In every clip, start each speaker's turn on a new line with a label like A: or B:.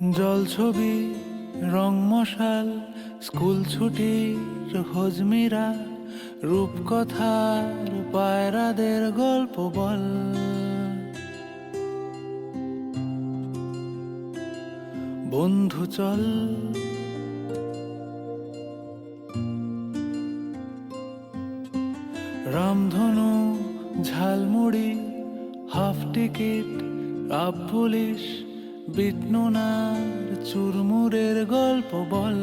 A: জলছবি রং মশাল স্কুল ছুটির হজমিরা রূপকথার পায়রাদের গল্প বল। বন্ধু চল রামধনু ঝালমুড়ি হাফ টিকিট আপ পুলিশ বিটনুনার চুরমুরের গল্প বল।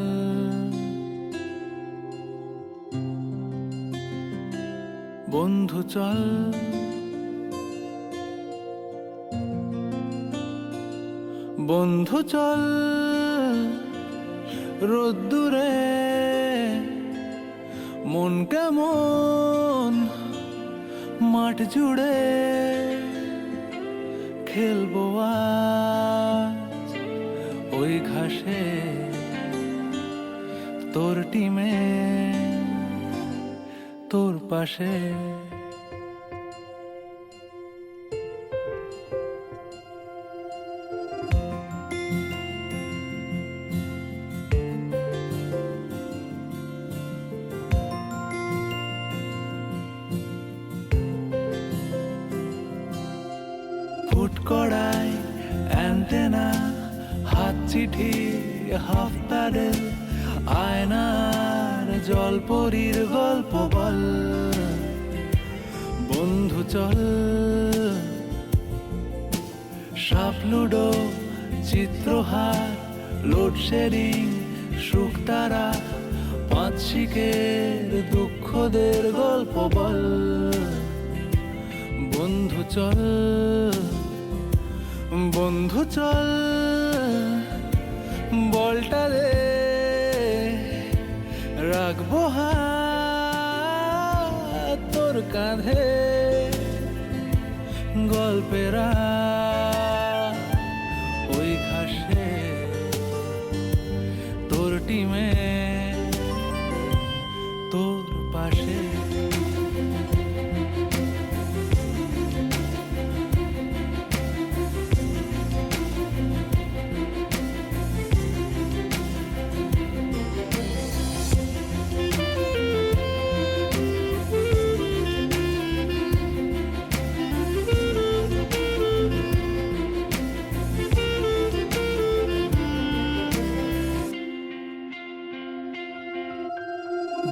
A: বন্ধু চল বন্ধু চল রোদ্দুরে মন কেমন মাঠ জুড়ে খেলবো আজ ওই ঘাসে তোর টিমে তোর পাশে। ফুট কড়াই অ্যান্টেনা হাত চিঠি হাফ প্যাডেল আয়নার জলপরীর গল্প বল। বন্ধু চল সাপ লুডো চিত্রহার লোডশেডিং শুকতারা পাঁচ শিকের দুঃখদের গল্প বল। বন্ধু চল বন্ধু চল বলটা দে রাখবো হাত তোর কাঁধে গল্পেরা ওই ঘাসে তোর টিমে তোর পাশে।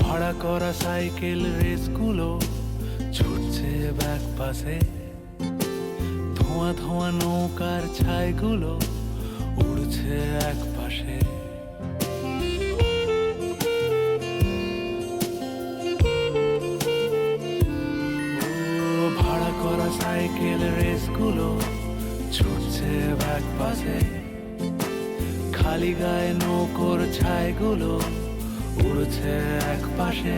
A: ভাড়া করা সাইকেল রেসগুলো ছুটছে ব্যাক পাশে, ধোঁয়া ধোঁয়া নৌকার ছাইগুলো উড়ছে এক পাশে। ভাড়া করা সাইকেল রেসগুলো ছুটছে ব্যাক পাশে, খালি গায়ে নৌকোর ছাইগুলো উড়ছে এক পাশে।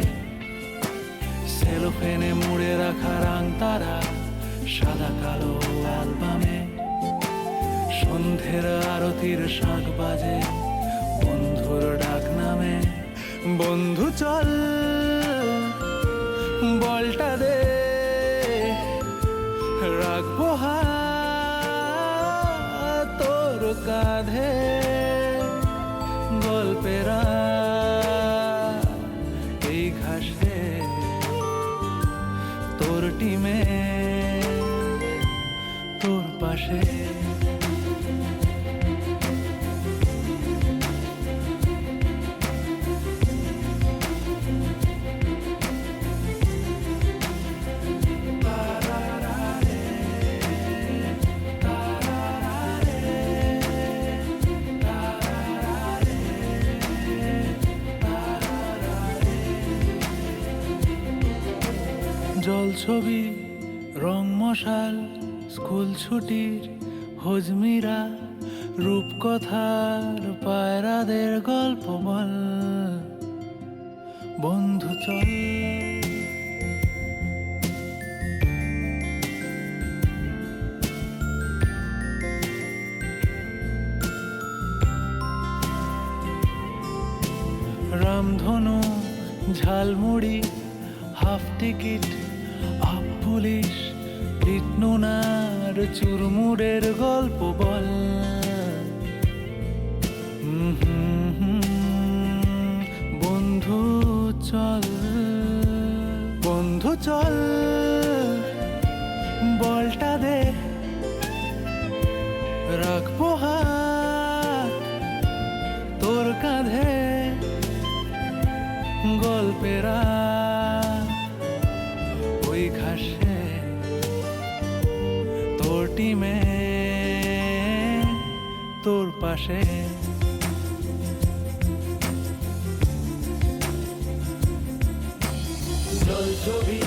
A: সেলোফেনে মুড়ে রাখা রাং তারা সাদা কালো অ্যালবামে, সন্ধ্যের আরতির শাঁখ বাজে বন্ধুর ডাক নামে। বন্ধু চল বলটা দে রাখবো হাত তোর কাঁধে গল্পেরা এই ঘাসে তোর টিমে তোর পাশে। জলছবি রং মশাল স্কুল ছুটির হজমিরা রূপকথার পায়রাদের গল্প বল। বন্ধু চল রামধনু ঝালমুড়ি হাফ টিকিট আপ পুলিশ বিটনুনার চুরমুরের গল্প বল। চল বলটা দে, রাখবো হাত তোর কাঁধে, গল্পেরা ওই ঘাসে তোর টিমে তোর পাশে।
B: ছবি